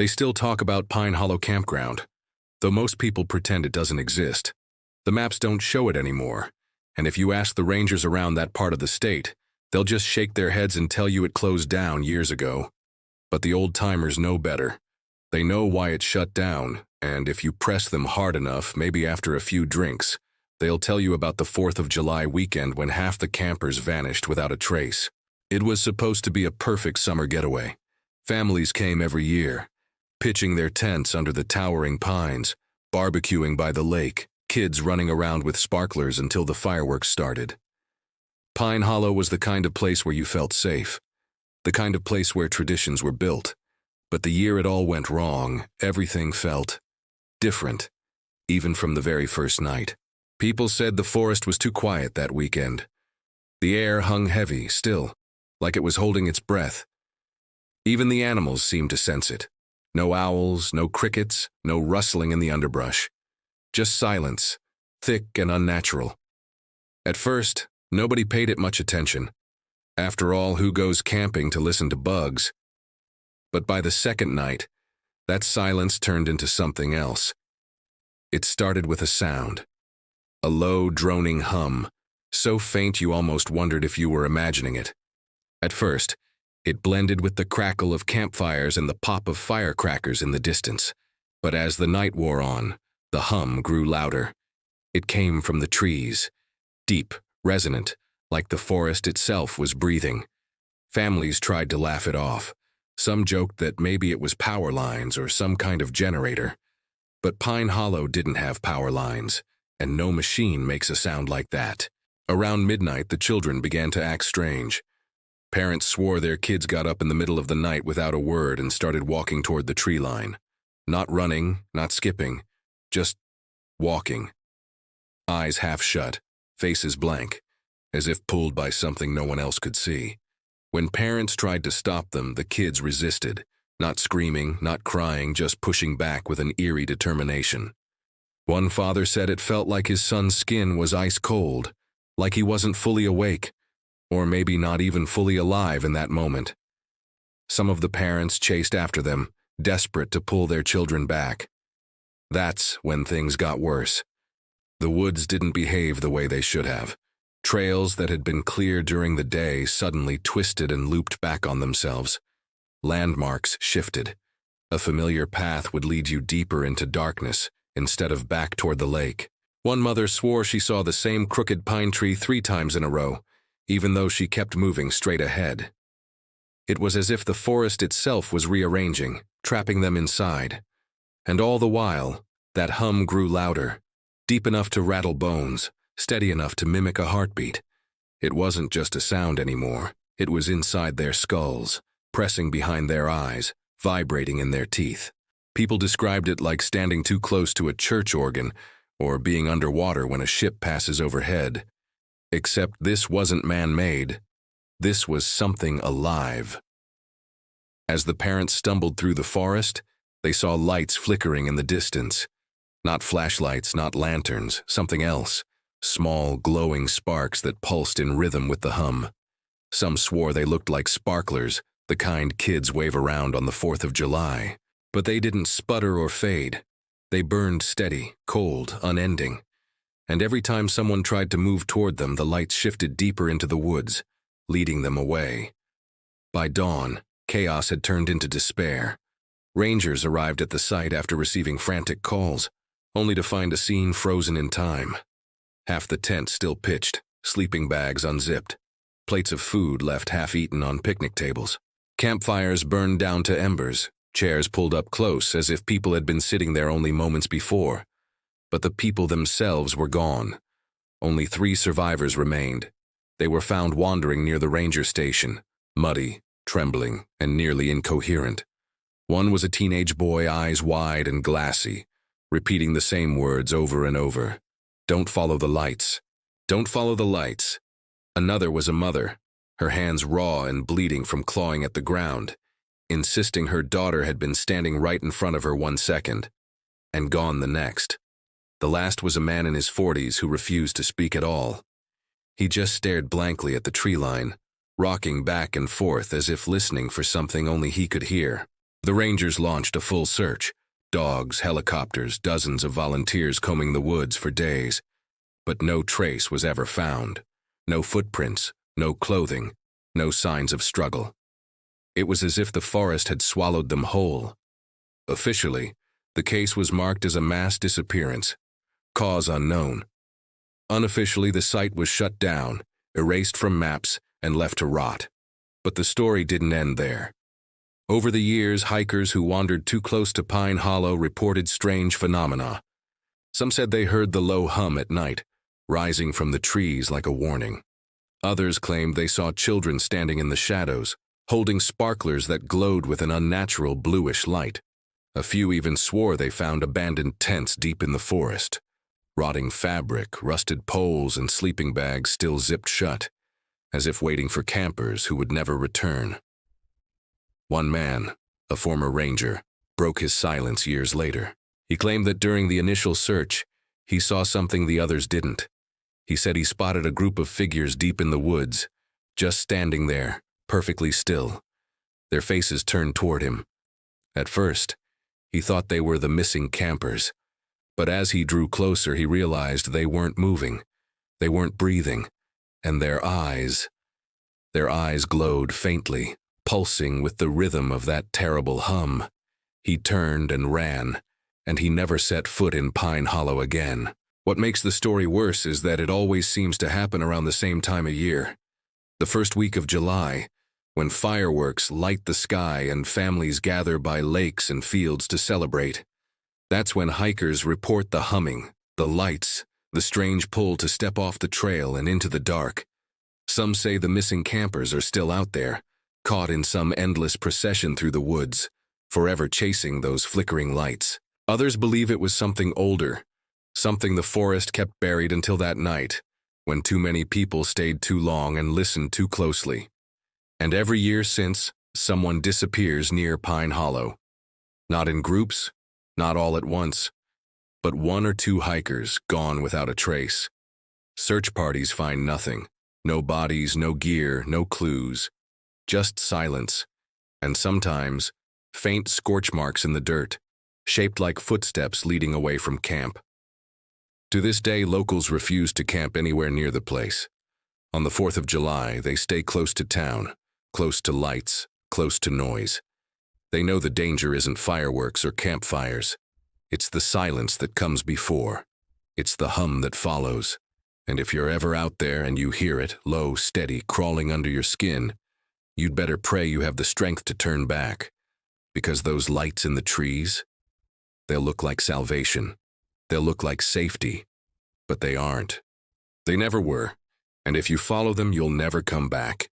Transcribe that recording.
They still talk about Pine Hollow Campground, though most people pretend it doesn't exist. The maps don't show it anymore, and if you ask the rangers around that part of the state, they'll just shake their heads and tell you it closed down years ago. But the old-timers know better. They know why it shut down, and if you press them hard enough, maybe after a few drinks, they'll tell you about the 4th of July weekend when half the campers vanished without a trace. It was supposed to be a perfect summer getaway. Families came every year, pitching their tents under the towering pines, barbecuing by the lake, kids running around with sparklers until the fireworks started. Pine Hollow was the kind of place where you felt safe, the kind of place where traditions were built. But the year it all went wrong, everything felt different, even from the very first night. People said the forest was too quiet that weekend. The air hung heavy, still, like it was holding its breath. Even the animals seemed to sense it. No owls, no crickets, no rustling in the underbrush. Just silence, thick and unnatural. At first, nobody paid it much attention. After all, who goes camping to listen to bugs? But by the second night, that silence turned into something else. It started with a sound. A low, droning hum, so faint you almost wondered if you were imagining it. At first, it blended with the crackle of campfires and the pop of firecrackers in the distance. But as the night wore on, the hum grew louder. It came from the trees, deep, resonant, like the forest itself was breathing. Families tried to laugh it off. Some joked that maybe it was power lines or some kind of generator. But Pine Hollow didn't have power lines, and no machine makes a sound like that. Around midnight, the children began to act strange. Parents swore their kids got up in the middle of the night without a word and started walking toward the tree line. Not running, not skipping, just walking. Eyes half shut, faces blank, as if pulled by something no one else could see. When parents tried to stop them, the kids resisted, not screaming, not crying, just pushing back with an eerie determination. One father said it felt like his son's skin was ice cold, like he wasn't fully awake, or maybe not even fully alive in that moment. Some of the parents chased after them, desperate to pull their children back. That's when things got worse. The woods didn't behave the way they should have. Trails that had been clear during the day suddenly twisted and looped back on themselves. Landmarks shifted. A familiar path would lead you deeper into darkness instead of back toward the lake. One mother swore she saw the same crooked pine tree 3 times in a row, even though she kept moving straight ahead. It was as if the forest itself was rearranging, trapping them inside. And all the while, that hum grew louder, deep enough to rattle bones, steady enough to mimic a heartbeat. It wasn't just a sound anymore. It was inside their skulls, pressing behind their eyes, vibrating in their teeth. People described it like standing too close to a church organ or being underwater when a ship passes overhead. Except this wasn't man-made. This was something alive. As the parents stumbled through the forest, they saw lights flickering in the distance. Not flashlights, not lanterns, something else. Small, glowing sparks that pulsed in rhythm with the hum. Some swore they looked like sparklers, the kind kids wave around on the 4th of July. But they didn't sputter or fade. They burned steady, cold, unending. And every time someone tried to move toward them, the lights shifted deeper into the woods, leading them away. By dawn, chaos had turned into despair. Rangers arrived at the site after receiving frantic calls, only to find a scene frozen in time. Half the tent still pitched, sleeping bags unzipped, plates of food left half-eaten on picnic tables. Campfires burned down to embers, chairs pulled up close as if people had been sitting there only moments before. But the people themselves were gone. Only 3 survivors remained. They were found wandering near the ranger station, muddy, trembling, and nearly incoherent. One was a teenage boy, eyes wide and glassy, repeating the same words over and over. Don't follow the lights. Don't follow the lights. Another was a mother, her hands raw and bleeding from clawing at the ground, insisting her daughter had been standing right in front of her 1 second, and gone the next. The last was a man in his 40s who refused to speak at all. He just stared blankly at the tree line, rocking back and forth as if listening for something only he could hear. The Rangers launched a full search. Dogs, helicopters, dozens of volunteers combing the woods for days. But no trace was ever found. No footprints, no clothing, no signs of struggle. It was as if the forest had swallowed them whole. Officially, the case was marked as a mass disappearance. Cause unknown. Unofficially, the site was shut down, erased from maps, and left to rot. But the story didn't end there. Over the years, hikers who wandered too close to Pine Hollow reported strange phenomena. Some said they heard the low hum at night, rising from the trees like a warning. Others claimed they saw children standing in the shadows, holding sparklers that glowed with an unnatural bluish light. A few even swore they found abandoned tents deep in the forest. Rotting fabric, rusted poles, and sleeping bags still zipped shut, as if waiting for campers who would never return. One man, a former ranger, broke his silence years later. He claimed that during the initial search, he saw something the others didn't. He said he spotted a group of figures deep in the woods, just standing there, perfectly still, their faces turned toward him. At first, he thought they were the missing campers, but as he drew closer, he realized they weren't moving, they weren't breathing, and their eyes glowed faintly, pulsing with the rhythm of that terrible hum. He turned and ran, and he never set foot in Pine Hollow again. What makes the story worse is that it always seems to happen around the same time of year. The first week of July, when fireworks light the sky and families gather by lakes and fields to celebrate. That's when hikers report the humming, the lights, the strange pull to step off the trail and into the dark. Some say the missing campers are still out there, caught in some endless procession through the woods, forever chasing those flickering lights. Others believe it was something older, something the forest kept buried until that night, when too many people stayed too long and listened too closely. And every year since, someone disappears near Pine Hollow. Not in groups, not all at once, but one or two hikers gone without a trace. Search parties find nothing. No bodies, no gear, no clues. Just silence, and sometimes faint scorch marks in the dirt, shaped like footsteps leading away from camp. To this day, locals refuse to camp anywhere near the place. On the 4th of July, they stay close to town, close to lights, close to noise. They know the danger isn't fireworks or campfires. It's the silence that comes before. It's the hum that follows. And if you're ever out there and you hear it, low, steady, crawling under your skin, you'd better pray you have the strength to turn back. Because those lights in the trees, they'll look like salvation. They'll look like safety. But they aren't. They never were. And if you follow them, you'll never come back.